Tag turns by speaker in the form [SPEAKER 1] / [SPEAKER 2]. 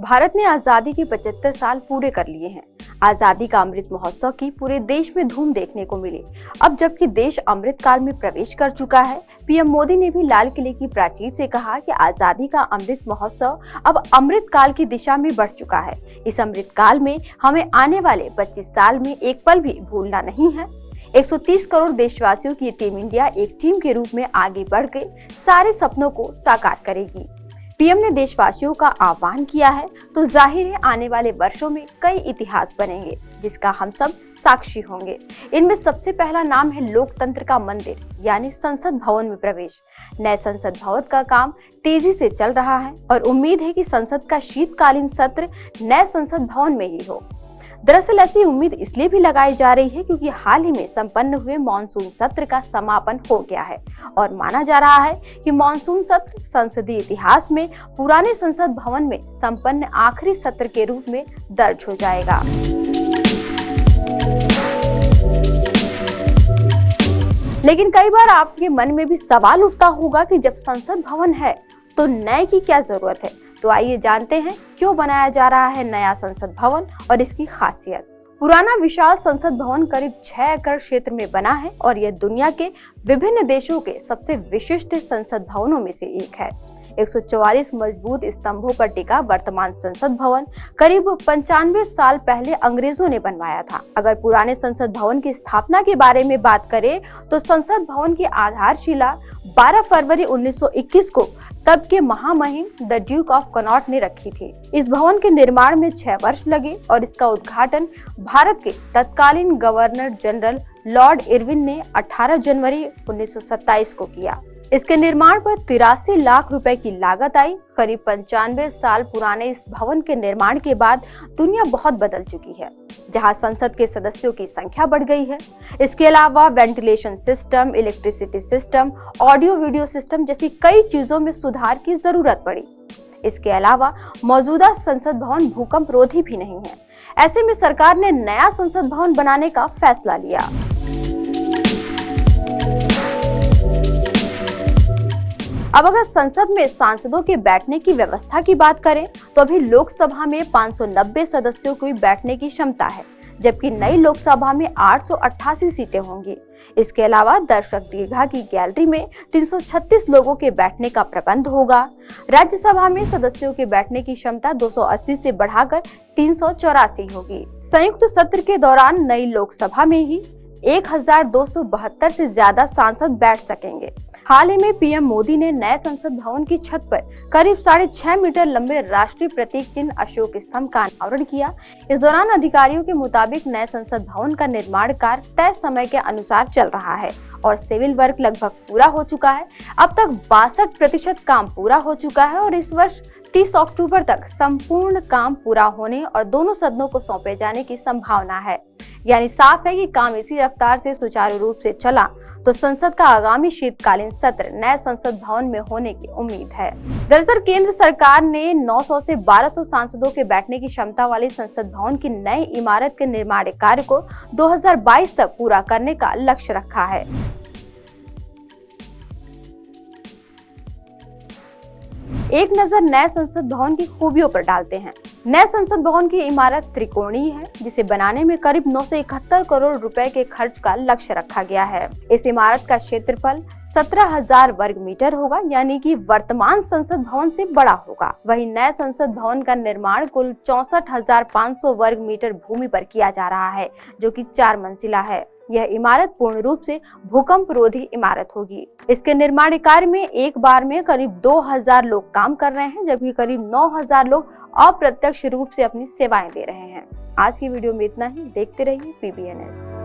[SPEAKER 1] भारत ने आजादी के 75 साल पूरे कर लिए हैं। आजादी का अमृत महोत्सव की पूरे देश में धूम देखने को मिली। अब जबकि देश अमृत काल में प्रवेश कर चुका है, पीएम मोदी ने भी लाल किले की प्राचीर से कहा कि आजादी का अमृत महोत्सव अब अमृत काल की दिशा में बढ़ चुका है। इस अमृत काल में हमें आने वाले 25 साल में एक पल भी भूलना नहीं है। 130 करोड़ देशवासियों की टीम इंडिया एक टीम के रूप में आगे बढ़ के सारे सपनों को साकार करेगी। पीएम ने देशवासियों का आह्वान किया है तो जाहिर है आने वाले वर्षों में कई इतिहास बनेंगे जिसका हम सब साक्षी होंगे। इनमें सबसे पहला नाम है लोकतंत्र का मंदिर यानी संसद भवन में प्रवेश। नए संसद भवन का काम तेजी से चल रहा है और उम्मीद है कि संसद का शीतकालीन सत्र नए संसद भवन में ही हो। दरअसल ऐसी उम्मीद इसलिए भी लगाई जा रही है क्योंकि हाल ही में संपन्न हुए मॉनसून सत्र का समापन हो गया है और माना जा रहा है कि मॉनसून सत्र संसदीय इतिहास में पुराने संसद भवन में संपन्न आखिरी सत्र के रूप में दर्ज हो जाएगा। लेकिन कई बार आपके मन में भी सवाल उठता होगा कि जब संसद भवन है तो नए की क्या जरूरत है। तो आइए जानते हैं क्यों बनाया जा रहा है नया संसद भवन और इसकी खासियत। पुराना विशाल संसद भवन करीब 6 एकड़ क्षेत्र में बना है और यह दुनिया के विभिन्न देशों के सबसे विशिष्ट संसद भवनों में से एक है। 144 मजबूत स्तंभों पर टिका वर्तमान संसद भवन करीब 95 साल पहले अंग्रेजों ने बनवाया था। अगर पुराने संसद भवन की स्थापना के बारे में बात करें तो संसद भवन की आधारशिला 12 फरवरी 1921 को तब के महामहिम द ड्यूक ऑफ कनॉट ने रखी थी। इस भवन के निर्माण में 6 वर्ष लगे और इसका उद्घाटन भारत के तत्कालीन गवर्नर जनरल लॉर्ड इरविन ने 18 जनवरी 1927 को किया। इसके निर्माण पर 83 लाख रुपए की लागत आई। करीब 95 साल पुराने इस भवन के निर्माण के बाद दुनिया बहुत बदल चुकी है, जहां संसद के सदस्यों की संख्या बढ़ गई है। इसके अलावा ventilation system, electricity system, audio video system जैसी कई चीजों में सुधार की जरूरत पड़ी। इसके अलावा मौजूदा संसद भवन भूकंप रोधी भी नहीं है। ऐसे में सरकार ने नया संसद भवन बनाने का फैसला लिया। अब अगर संसद में सांसदों के बैठने की व्यवस्था की बात करें तो अभी लोकसभा में 590 सदस्यों की बैठने की क्षमता है, जबकि नई लोकसभा में 888 सीटें होंगी। इसके अलावा दर्शक दीर्घा की गैलरी में 336 लोगों के बैठने का प्रबंध होगा। राज्यसभा में सदस्यों के बैठने की क्षमता 280 से बढ़ाकर 384 होगी। संयुक्त सत्र के दौरान नई लोकसभा में ही 1272 से ज्यादा सांसद बैठ सकेंगे। हाल ही में पीएम मोदी ने नए संसद भवन की छत पर करीब 6.5 मीटर लंबे राष्ट्रीय प्रतीक चिन्ह अशोक स्तंभ का अनावरण किया। इस दौरान अधिकारियों के मुताबिक नए संसद भवन का निर्माण कार्य तय समय के अनुसार चल रहा है और सिविल वर्क लगभग पूरा हो चुका है। अब तक 62% काम पूरा हो चुका है और इस वर्ष 30 अक्टूबर तक संपूर्ण काम पूरा होने और दोनों सदनों को सौंपे जाने की संभावना है। यानी साफ है कि काम इसी रफ्तार से सुचारू रूप से चला तो संसद का आगामी शीतकालीन सत्र नए संसद भवन में होने की उम्मीद है। दरअसल केंद्र सरकार ने 900 से 1200 सांसदों के बैठने की क्षमता वाली संसद भवन की नई इमारत के निर्माण कार्य को 2022 तक पूरा करने का लक्ष्य रखा है। एक नजर नए संसद भवन की खूबियों पर डालते हैं। नए संसद भवन की इमारत त्रिकोणीय है, जिसे बनाने में करीब 971 करोड़ रुपए के खर्च का लक्ष्य रखा गया है। इस इमारत का क्षेत्रफल 17,000 वर्ग मीटर होगा, यानी कि वर्तमान संसद भवन से बड़ा होगा। वहीं नए संसद भवन का निर्माण कुल 64,500 वर्ग मीटर भूमि पर किया जा रहा है, जो कि 4 मंजिला है। यह इमारत पूर्ण रूप से भूकंप रोधी इमारत होगी। इसके निर्माण कार्य में एक बार में करीब 2000 लोग काम कर रहे हैं, जबकि करीब 9000 लोग अप्रत्यक्ष रूप से अपनी सेवाएं दे रहे हैं। आज की वीडियो में इतना ही। देखते रहिए PBNS।